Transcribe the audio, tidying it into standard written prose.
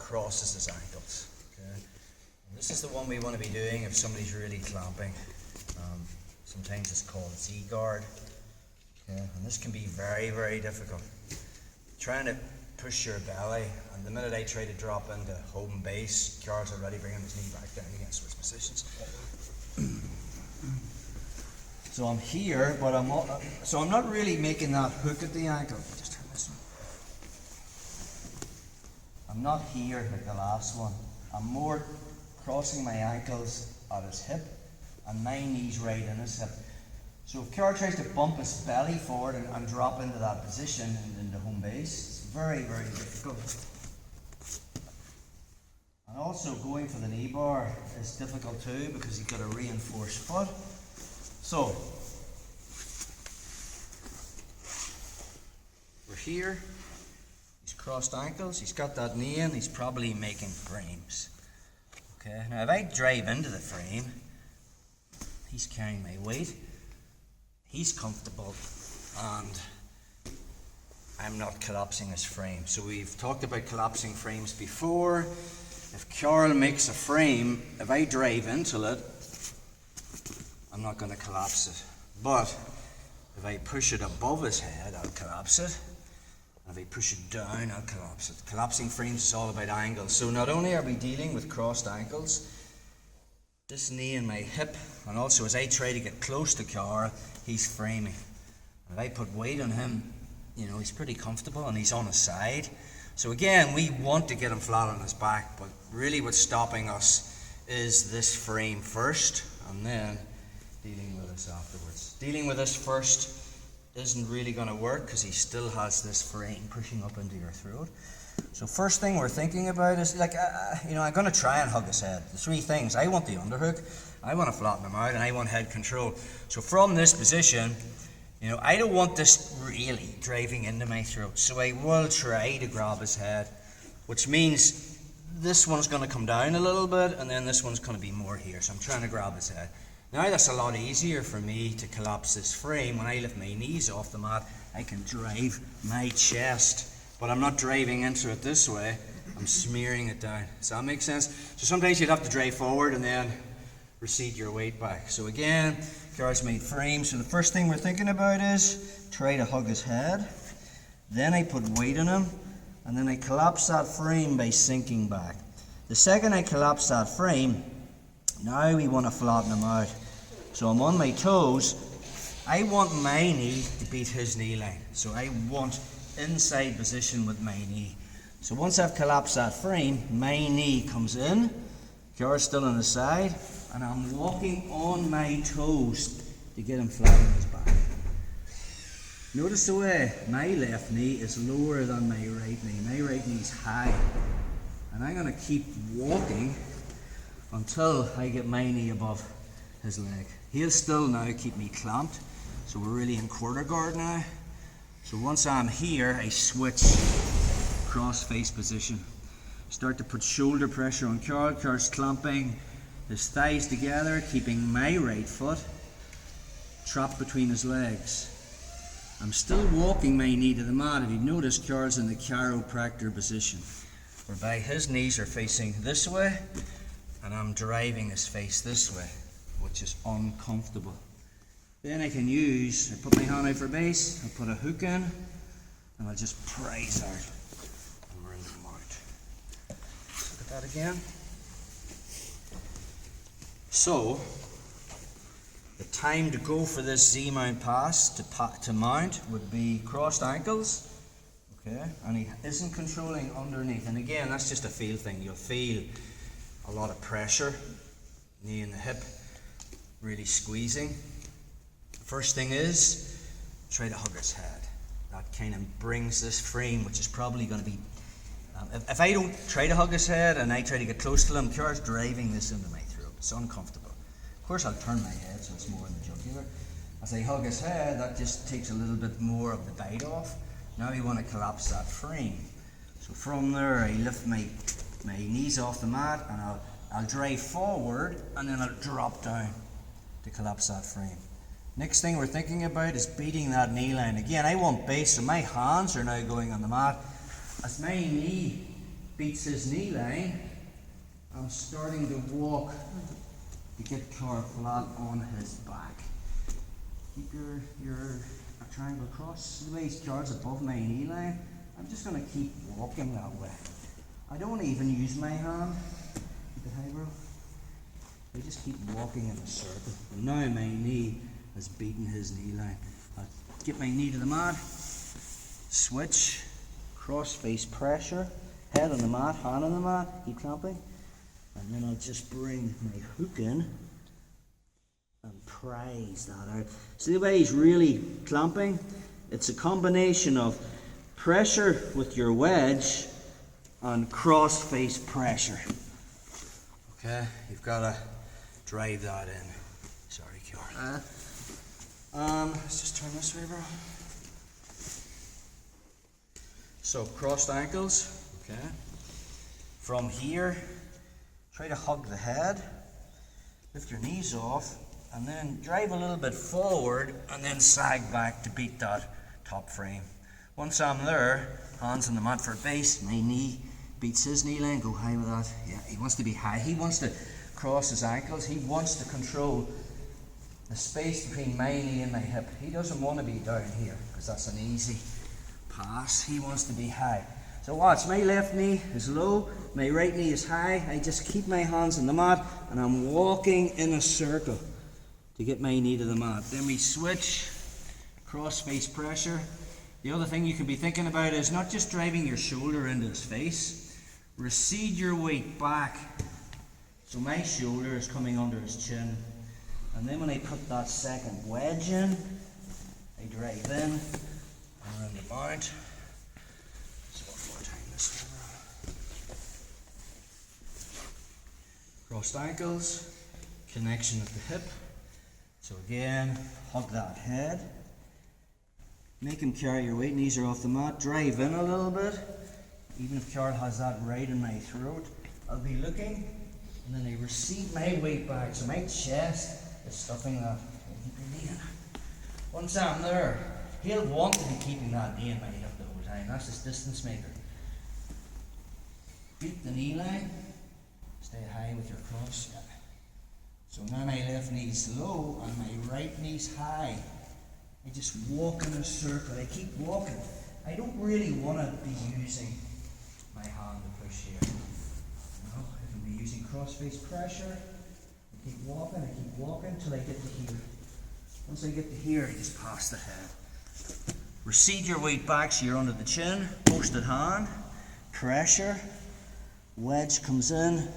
crosses his ankles. Okay? And this is the one we want to be doing if somebody's really clamping. Sometimes it's called Z-guard. Okay? And this can be very, very difficult. Trying to push your belly, and the minute I try to drop into home base, Carl's already bringing his knee back down again, switch positions. So I'm here, but I'm not really making that hook at the ankle. Just turn this one. I'm not here like the last one. I'm more crossing my ankles at his hip, and my knee's right in his hip. So if Carl tries to bump his belly forward and drop into that position into home base, it's very, very difficult. And also going for the knee bar is difficult too because you've got a reinforced foot. So, we're here, he's crossed ankles, he's got that knee in, he's probably making frames. Okay, now if I drive into the frame, he's carrying my weight, he's comfortable, and I'm not collapsing his frame. So we've talked about collapsing frames before. If Carl makes a frame, if I drive into it, I'm not going to collapse it. But if I push it above his head, I'll collapse it. And if I push it down, I'll collapse it. Collapsing frames is all about angles. So not only are we dealing with crossed ankles, this knee and my hip, and also as I try to get close to Carl, he's framing. And if I put weight on him, you know, he's pretty comfortable and he's on his side. So again, we want to get him flat on his back, but really what's stopping us is this frame first, and then dealing with this afterwards. Dealing with this first isn't really going to work because he still has this frame pushing up into your throat. So first thing we're thinking about is, like, I'm going to try and hug his head. The three things: I want the underhook, I want to flatten him out, and I want head control. So from this position, you know, I don't want this really driving into my throat. So I will try to grab his head, which means this one's going to come down a little bit, and then this one's going to be more here. So I'm trying to grab his head. Now that's a lot easier for me to collapse this frame. When I lift my knees off the mat, I can drive my chest, but I'm not driving into it this way. I'm smearing it down. Does that make sense? So sometimes you'd have to drive forward and then recede your weight back. So again, Carl's made frames. So the first thing we're thinking about is try to hug his head. Then I put weight on him, and then I collapse that frame by sinking back. The second I collapse that frame, now we want to flatten him out. So I'm on my toes. I want my knee to beat his knee line. So I want inside position with my knee. So once I've collapsed that frame, my knee comes in, Carl's still on the side, and I'm walking on my toes to get him flat on his back. Notice the way my left knee is lower than my right knee. My right knee's high. And I'm going to keep walking until I get my knee above his leg. He'll still now keep me clamped, so we're really in quarter guard now. So once I'm here, I switch cross face position. Start to put shoulder pressure on Carl. Carl's clamping his thighs together, keeping my right foot trapped between his legs. I'm still walking my knee to the mat. If you notice, Carl's in the chiropractor position, whereby his knees are facing this way, and I'm driving his face this way, which is uncomfortable. Then I can use, I put my hand out for base, I put a hook in, and I'll just prise out, and we're in the mount. Let's look at that again. So, the time to go for this Z-mount pass to mount would be crossed ankles, okay, and he isn't controlling underneath. And again, that's just a feel thing. You'll feel a lot of pressure, knee in the hip, really squeezing. First thing is, try to hug his head. That kind of brings this frame, which is probably going to be, if I don't try to hug his head and I try to get close to him, Carl's driving this into my throat. It's uncomfortable. Of course, I'll turn my head so it's more in the jugular. As I hug his head, that just takes a little bit more of the bite off. Now we want to collapse that frame. So from there, I lift my knees off the mat, and I'll drive forward, and then I'll drop down to collapse that frame. Next thing we're thinking about is beating that knee line. Again, I want base, so my hands are now going on the mat. As my knee beats his knee line, I'm starting to walk to get Car flat on his back. Keep your triangle across. The way Car's above my knee line, I'm just going to keep walking that way. I don't even use my hand. Keep it high, bro. I just keep walking in a circle. And now my knee has beaten his knee line. I'll get my knee to the mat, switch, cross face pressure, head on the mat, hand on the mat, keep clamping. And then I'll just bring my hook in and prise that out. See the way he's really clamping? It's a combination of pressure with your wedge and cross face pressure. Okay, you've got to drive that in. Sorry, Kiara. Let's just turn this way, bro. So crossed ankles. Okay. From here, try to hug the head, lift your knees off, and then drive a little bit forward and then sag back to beat that top frame. Once I'm there, hands on the mat for base, my knee beats his knee line, go high with that. Yeah, he wants to be high. He wants to cross his ankles. He wants to control the space between my knee and my hip. He doesn't want to be down here because that's an easy pass. He wants to be high. So watch, my left knee is low, my right knee is high. I just keep my hands on the mat and I'm walking in a circle to get my knee to the mat. Then we switch, cross face pressure. The other thing you can be thinking about is not just driving your shoulder into his face, recede your weight back so my shoulder is coming under his chin. And then when I put that second wedge in, I drive in and then the mount. Crossed ankles, connection at the hip. So again, hug that head. Make him carry your weight, knees are off the mat. Drive in a little bit. Even if Carl has that right in my throat, I'll be looking, and then I recede my weight back. So my chest is stuffing that. Keep your knee in. Once I'm there, he'll want to be keeping that knee in my hip the whole time. That's his distance maker. Beat the knee line. Stay high with your cross. Yeah. So now my left knee's low and my right knee's high. I just walk in a circle. I keep walking. I don't really want to be using my hand to push here. No, I can be using cross face pressure. I keep walking till I get to here. Once I get to here, I just pass the head. Recede your weight back so you're under the chin. Posted hand. Pressure. Wedge comes in.